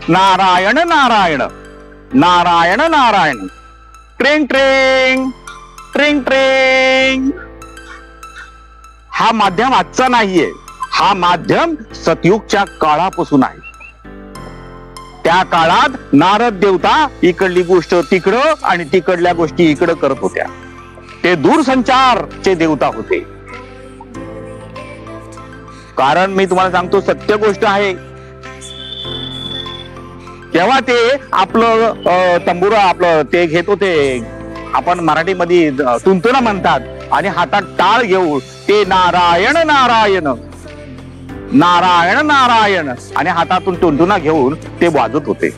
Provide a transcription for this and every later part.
नारायण नारायण नारायण नारायण ट्रेंग ट्रेंग ट्रेंग ट्रेंग. हा माध्यम आजचा नाहीये, हा माध्यम सतयुगच्या काळापासून आहे. त्या काळात नारद देवता इकडली गोष्ट तिकडं आणि तिकडल्या गोष्टी इकडं करत होत्या. ते दूरसंचारचे देवता होते. कारण मी तुम्हाला सांगतो सत्य गोष्ट आहे. तेव्हा ते आपलं तंबुरा आपलं ते घेत होते, आपण मराठीमध्ये तुंतुना म्हणतात, आणि हातात टाळ घेऊन ते नारायण नारायण नारायण नारायण आणि हातातून तुंतुना घेऊन ते वाजत होते.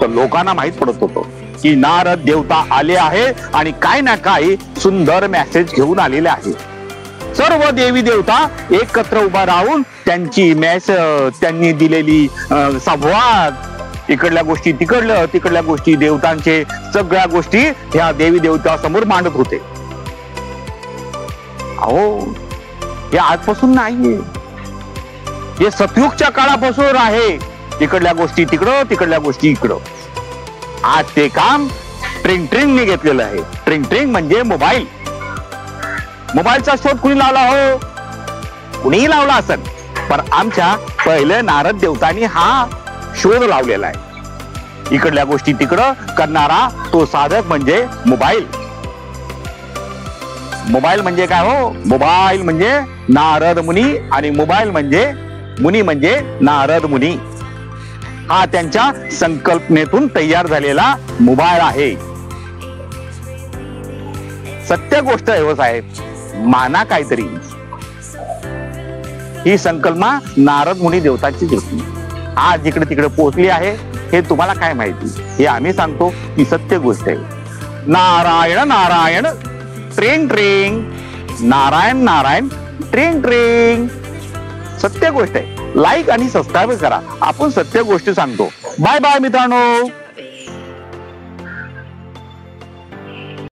तर लोकांना माहित पडत होतं की नारद देवता आले आहे आणि काय ना काय सुंदर मेसेज घेऊन आलेले आहे. सर्व देवी देवता एकत्र उभा राहून त्यांनी दिलेली संवाद, इकडल्या गोष्टी तिकडल्या गोष्टी, देवतांचे सगळ्या गोष्टी ह्या देवी देवता समोर मांडत होते. अहो, हे आजपासून नाहीये, हे सतयुगच्या काळापासून आहे. तिकडल्या गोष्टी तिकडल्या गोष्टी इकडं. आज ते काम ट्रिंग ट्रिंगने घेतलेलं आहे. ट्रिंग ट्रिंग म्हणजे मोबाईल. मोबाईलचा शोध कुणी लावला? हो, कुणीही लावला असेल, पण आमच्या पहिले नारद देवतांनी हा शोध लावलेला आहे. इकडल्या गोष्टी तिकडं करणारा तो साधक म्हणजे मोबाईल. मोबाईल म्हणजे काय? हो, मोबाईल म्हणजे नारद मुनी, आणि मोबाईल म्हणजे मुनी म्हणजे नारद मुनी. हा त्यांच्या संकल्पनेतून तयार झालेला मोबाईल आहे. सत्य गोष्ट आहे साहेब, माना काहीतरी. ही संकल्पना नारद मुनी देवताचीच होती. आज जिकडे तिकडे पोहोचली आहे हे तुम्हाला काय माहिती? हे आम्ही सांगतो की सत्य गोष्ट आहे. नारायण नारायण ट्रेंग ट्रेंग नारायण नारायण ट्रेंग ट्रेंग. सत्य गोष्ट आहे. लाईक आणि सबस्क्राईब करा. आपण सत्य गोष्टी सांगतो. बाय बाय मित्रांनो.